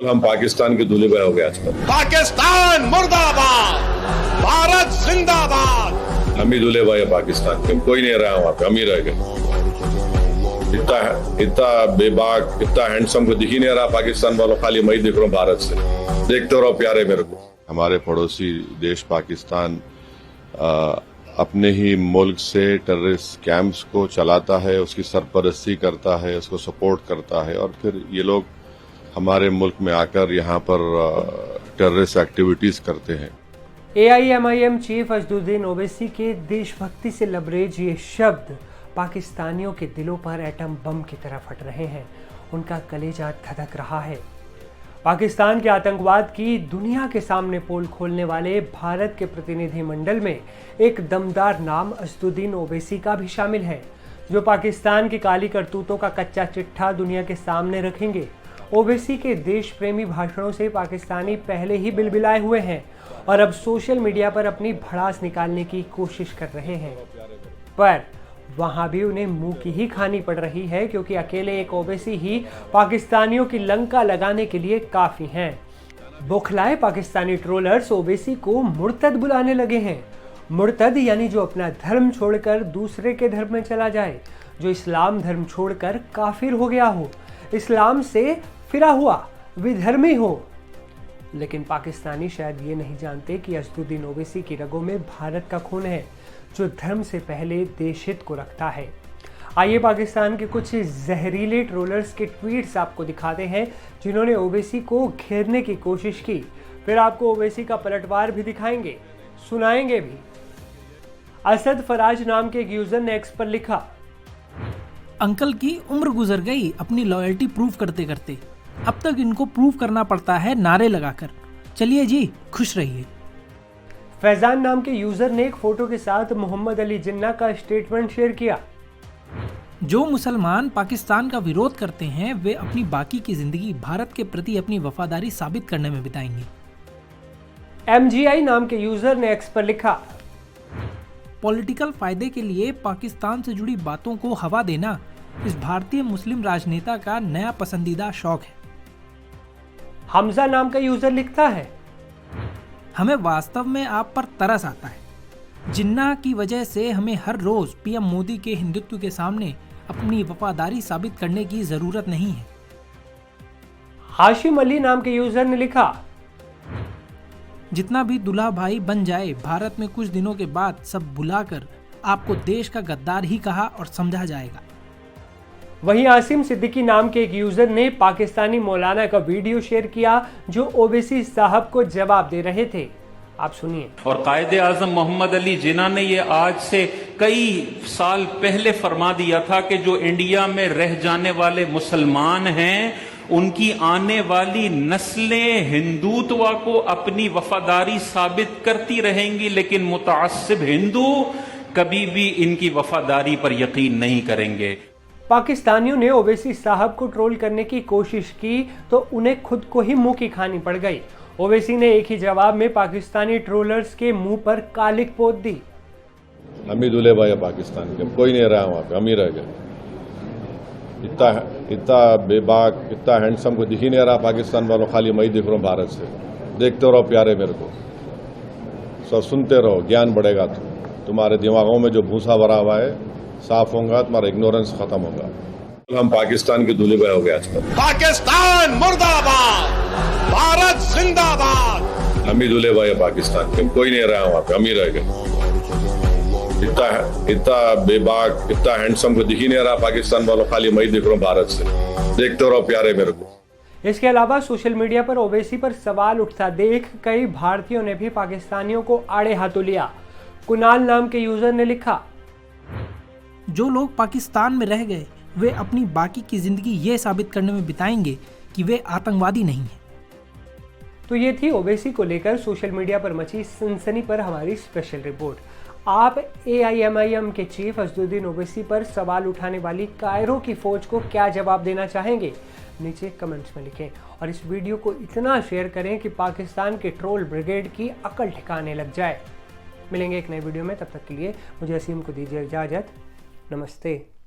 हम पाकिस्तान के दूल्हे भाई हो गए आजकल। पाकिस्तान मुर्दाबाद, भारत जिंदाबाद। हम ही दूल्हे भाई है पाकिस्तान के, कोई नहीं रहा वहां पे, हम ही रह गए। इतना बेबाक, इतना हैंडसम को दिख ही नहीं रहा पाकिस्तान वालों, खाली मैं ही दिख रहा हूँ भारत से। देखते रहो प्यारे मेरे को। हमारे पड़ोसी देश पाकिस्तान अपने ही मुल्क से टेररिस्ट कैंप्स को चलाता है, उसकी सरपरस्ती करता है, उसको सपोर्ट करता है, और फिर ये लोग हमारे मुल्क में आकर यहाँ पर टेररिस्ट एक्टिविटीज करते हैं। AIMIM चीफ असदुद्दीन ओवैसी के देशभक्ति से लबरेज ये शब्द पाकिस्तानियों के दिलों पर एटम बम की तरह फट रहे हैं। उनका कलेजा धधक रहा है। पाकिस्तान के आतंकवाद की दुनिया के सामने पोल खोलने वाले भारत के प्रतिनिधिमंडल में एक दमदार नाम असदुद्दीन ओवैसी का भी शामिल है, जो पाकिस्तान की काली करतूतों का कच्चा चिट्ठा दुनिया के सामने रखेंगे। ओवैसी के देश प्रेमी भाषणों से पाकिस्तानी पहले ही बिलबिलाए हुए हैं और अब सोशल मीडिया पर अपनी भड़ास निकालने की कोशिश कर रहे हैं, पर वहां भी उन्हें मुंह की ही खानी पड़ रही है, क्योंकि अकेले एक ओवैसी ही पाकिस्तानियों की लंका लगाने के लिए काफी हैं। बौखलाए पाकिस्तानी ट्रोलर्स ओवैसी को मुर्तद बुलाने लगे हैं। मुर्तद यानी जो अपना धर्म छोड़कर दूसरे के धर्म में चला जाए, जो इस्लाम धर्म छोड़कर काफिर हो गया हो, इस्लाम से फिरा हुआ विधर्मी हो। लेकिन पाकिस्तानी शायद ये नहीं जानते कि असदुद्दीन ओवैसी की रगों में भारत का खून है, जो धर्म से पहले देश हित को रखता है। आइए पाकिस्तान के कुछ जहरीले ट्रोलर्स के ट्वीट्स आपको दिखाते हैं, जिन्होंने ओवैसी को घेरने की कोशिश की। फिर आपको ओवैसी का पलटवार भी दिखाएंगे, सुनाएंगे भी। असद फराज नाम के एक यूजर ने एक्स पर लिखा, अंकल की उम्र गुजर गई अपनी लॉयल्टी प्रूव करते करते, अब तक इनको प्रूव करना पड़ता है नारे लगाकर। चलिए जी, खुश रहिए। फैजान नाम के यूजर ने एक फोटो के साथ मोहम्मद अली जिन्ना का स्टेटमेंट शेयर किया, जो मुसलमान पाकिस्तान का विरोध करते हैं वे अपनी बाकी की जिंदगी भारत के प्रति अपनी वफादारी साबित करने में बिताएंगे। MGI नाम के यूजर ने एक्स पर लिखा, पॉलिटिकल फायदे के लिए पाकिस्तान से जुड़ी बातों को हवा देना इस भारतीय मुस्लिम राजनेता का नया पसंदीदा शौक है। हमजा नाम का यूजर लिखता है, हमें वास्तव में आप पर तरस आता है। जिन्ना की वजह से हमें हर रोज PM मोदी के हिंदुत्व के सामने अपनी वफादारी साबित करने की जरूरत नहीं है। हाशिम अली नाम के यूजर ने लिखा, जितना भी दुल्हा भाई बन जाए, भारत में कुछ दिनों के बाद सब बुलाकर आपको देश का गद्दार ही कहा और समझा जाएगा। वहीं आसिम सिद्दीकी नाम के एक यूजर ने पाकिस्तानी मौलाना का वीडियो शेयर किया, जो ओवैसी साहब को जवाब दे रहे थे। आप सुनिए। और कायदे आजम मोहम्मद अली जिन्ना ने ये आज से कई साल पहले फरमा दिया था कि जो इंडिया में रह जाने वाले मुसलमान हैं, उनकी आने वाली नस्लें हिंदुत्व को अपनी वफादारी साबित करती रहेंगी, लेकिन मुतअस्सिब हिंदू कभी भी इनकी वफादारी पर यकीन नहीं करेंगे। पाकिस्तानियों ने ओवैसी साहब को ट्रोल करने की कोशिश की तो उन्हें खुद को ही मुंह की खानी पड़ गई। ओवैसी ने एक ही जवाब में पाकिस्तानी ट्रोलर्स के मुंह पर कालिक पोत दी। हम ही दूल्हे भाई है पाकिस्तान के, कोई नहीं रहा वहां पे, हम ही रह गए। इतना बेबाक, इतना हैंडसम को दिख ही नहीं रहा पाकिस्तान वालों, खाली मैं ही दिख रहा हूँ भारत से। देखते रहो प्यारे मेरे को, सब सुनते रहो, ज्ञान बढ़ेगा। तुम्हारे दिमागों में जो भूसा भरा हुआ है साफ होगा, तुम्हारा इग्नोरेंस खत्म होगा। हम पाकिस्तान के दूल्हे भाई हो गए आजकल। पाकिस्तान मुर्दाबाद, भारत जिंदाबाद। हम ही दूल्हे भाई है पाकिस्तान के, कोई नहीं रहा वहां पे, हम ही रह गए। इतना बेबाक, इतना हैंडसम को दिख ही नहीं रहा पाकिस्तान वालों, खाली मैं ही दिख रहा हूँ भारत से। देखते रहो प्यारे मेरे को। इसके अलावा सोशल मीडिया पर ओवैसी पर सवाल उठता देख कई भारतीयों ने भी पाकिस्तानियों को आड़े हाथों लिया। कुणाल नाम के यूजर ने लिखा, जो लोग पाकिस्तान में रह गए वे अपनी बाकी की जिंदगी ये साबित करने में बिताएंगे कि वे आतंकवादी नहीं हैं। तो ये थी ओवैसी को लेकर सोशल मीडिया पर मची सनसनी पर हमारी स्पेशल रिपोर्ट। आप AIMIM के चीफ असदुद्दीन ओवैसी पर सवाल उठाने वाली कायरो की फौज को क्या जवाब देना चाहेंगे, नीचे कमेंट्स में लिखें और इस वीडियो को इतना शेयर करें कि पाकिस्तान के ट्रोल ब्रिगेड की अकल ठिकाने लग जाए। मिलेंगे एक नए वीडियो में, तब तक के लिए मुझे असीम को दीजिए इजाज़त। नमस्ते।